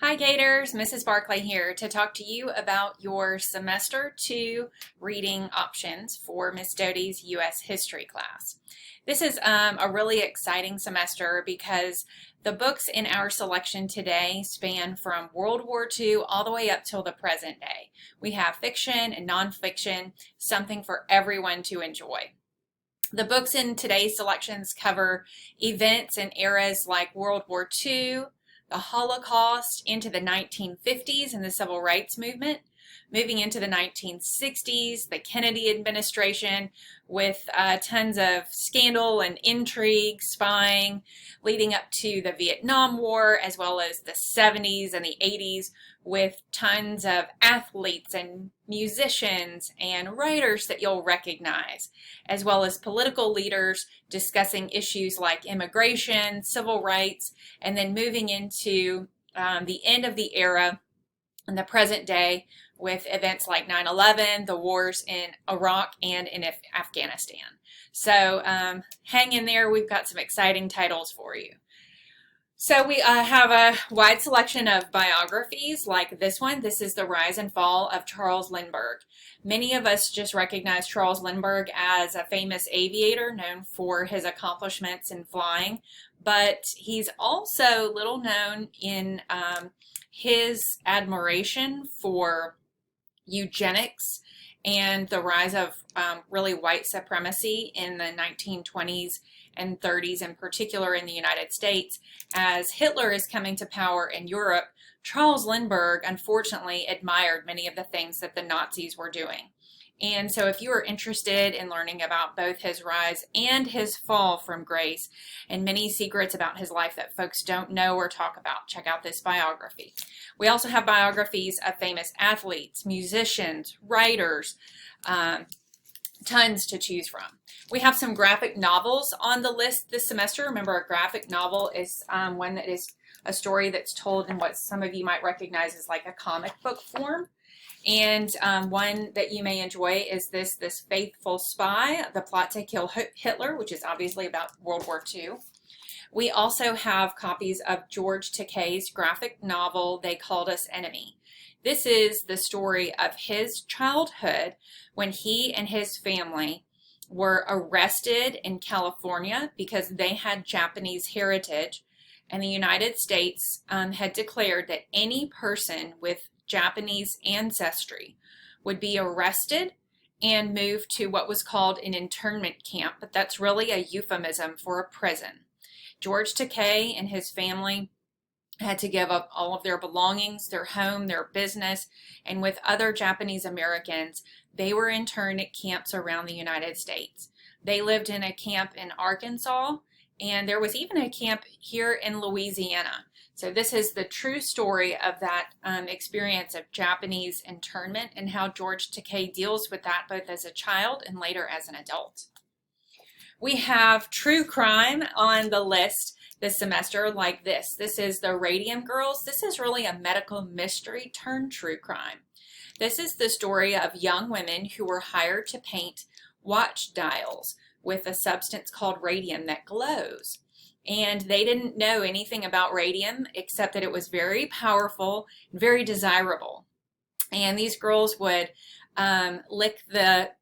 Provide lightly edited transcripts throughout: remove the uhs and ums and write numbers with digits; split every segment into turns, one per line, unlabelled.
Hi Gators, Mrs. Barclay here to talk to you about your Semester 2 reading options for Miss Doughty's U.S. History class. This is a really exciting semester because the books in our selection today span from World War II all the way up till the present day. We have fiction and nonfiction, something for everyone to enjoy. The books in today's selections cover events and eras like World War II, the Holocaust, into the 1950s and the Civil Rights Movement, moving into the 1960s, the Kennedy administration, with tons of scandal and intrigue, spying, leading up to the Vietnam War, as well as the 70s and the 80s, with tons of athletes and musicians and writers that you'll recognize, as well as political leaders discussing issues like immigration, civil rights, and then moving into the end of the era and the present day with events like 9/11, the wars in Iraq and in Afghanistan. So hang in there, we've got some exciting titles for you. So we have a wide selection of biographies like this one. This is The Rise and Fall of Charles Lindbergh. Many of us just recognize Charles Lindbergh as a famous aviator known for his accomplishments in flying, but he's also little known in his admiration for eugenics and the rise of really white supremacy in the 1920s and 30s, in particular in the United States. As Hitler is coming to power in Europe, Charles Lindbergh unfortunately admired many of the things that the Nazis were doing. And so if you are interested in learning about both his rise and his fall from grace and many secrets about his life that folks don't know or talk about, check out this biography. We also have biographies of famous athletes, musicians, writers, tons to choose from. We have some graphic novels on the list this semester. Remember, a graphic novel is one that is a story that's told in what some of you might recognize as like a comic book form. And one that you may enjoy is this Faithful Spy, The Plot to Kill Hitler, which is obviously about World War II. We also have copies of George Takei's graphic novel, They Called Us Enemy. This is the story of his childhood when he and his family were arrested in California because they had Japanese heritage, and the United States had declared that any person with Japanese ancestry would be arrested and moved to what was called an internment camp, but that's really a euphemism for a prison. George Takei and his family had to give up all of their belongings, their home, their business, and with other Japanese Americans, they were interned at camps around the United States. They lived in a camp in Arkansas, and there was even a camp here in Louisiana. So this is the true story of that experience of Japanese internment and how George Takei deals with that both as a child and later as an adult. We have true crime on the list this semester like this. This is The Radium Girls. This is really a medical mystery turned true crime. This is the story of young women who were hired to paint watch dials with a substance called radium that glows. And they didn't know anything about radium except that it was very powerful and very desirable. And these girls would lick the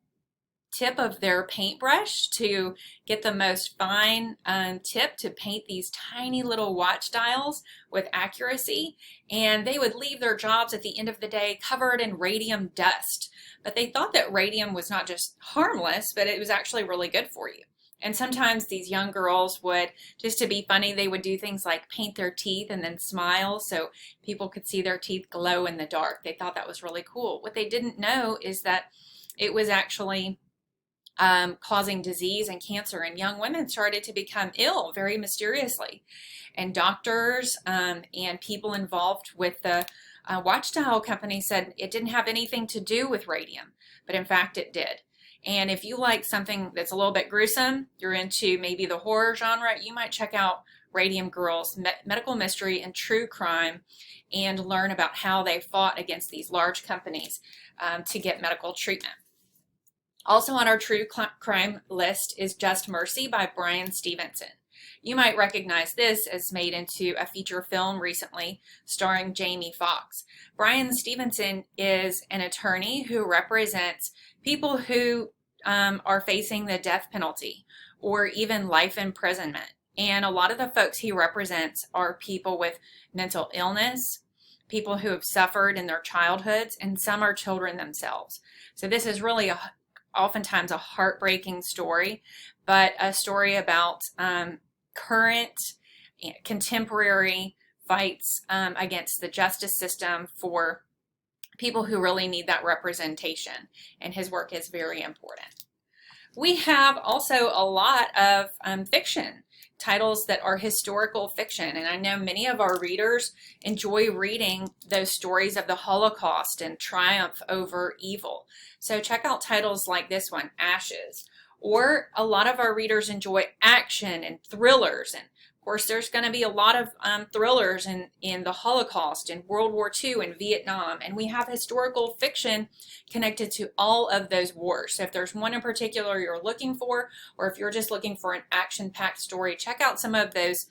tip of their paintbrush to get the most fine tip to paint these tiny little watch dials with accuracy, and they would leave their jobs at the end of the day covered in radium dust. But they thought that radium was not just harmless, but it was actually really good for you. And sometimes these young girls would, just to be funny, they would do things like paint their teeth and then smile so people could see their teeth glow in the dark. They thought that was really cool. What they didn't know is that it was actually causing disease and cancer, and young women started to become ill very mysteriously. And doctors and people involved with the watch dial company said it didn't have anything to do with radium, but in fact it did. And if you like something that's a little bit gruesome, you're into maybe the horror genre, you might check out Radium Girls, Medical Mystery and True Crime, and learn about how they fought against these large companies to get medical treatment. Also on our true crime list is Just Mercy by Brian Stevenson. You might recognize this as made into a feature film recently starring Jamie Foxx. Bryan Stevenson is an attorney who represents people who are facing the death penalty or even life imprisonment. And a lot of the folks he represents are people with mental illness, people who have suffered in their childhoods, and some are children themselves. So this is really oftentimes a heartbreaking story, but a story about current, contemporary fights against the justice system for people who really need that representation. And his work is very important. We have also a lot of fiction, titles that are historical fiction. And I know many of our readers enjoy reading those stories of the Holocaust and triumph over evil. So check out titles like this one, Ashes. Or a lot of our readers enjoy action and thrillers. And of course, there's going to be a lot of thrillers in the Holocaust, in World War II, and Vietnam. And we have historical fiction connected to all of those wars. So if there's one in particular you're looking for, or if you're just looking for an action-packed story, check out some of those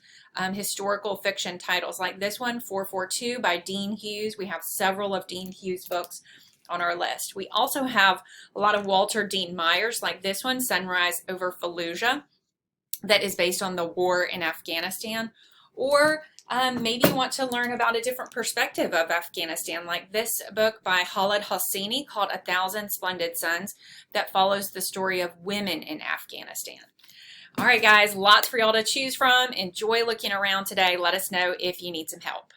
historical fiction titles like this one, 442 by Dean Hughes. We have several of Dean Hughes' books on our list. We also have a lot of Walter Dean Myers, like this one, Sunrise over Fallujah, that is based on the war in Afghanistan. Or maybe you want to learn about a different perspective of Afghanistan, like this book by Khaled Hosseini called A Thousand Splendid Suns, that follows the story of women in Afghanistan. All right, guys, lots for y'all to choose from. Enjoy looking around today. Let us know if you need some help.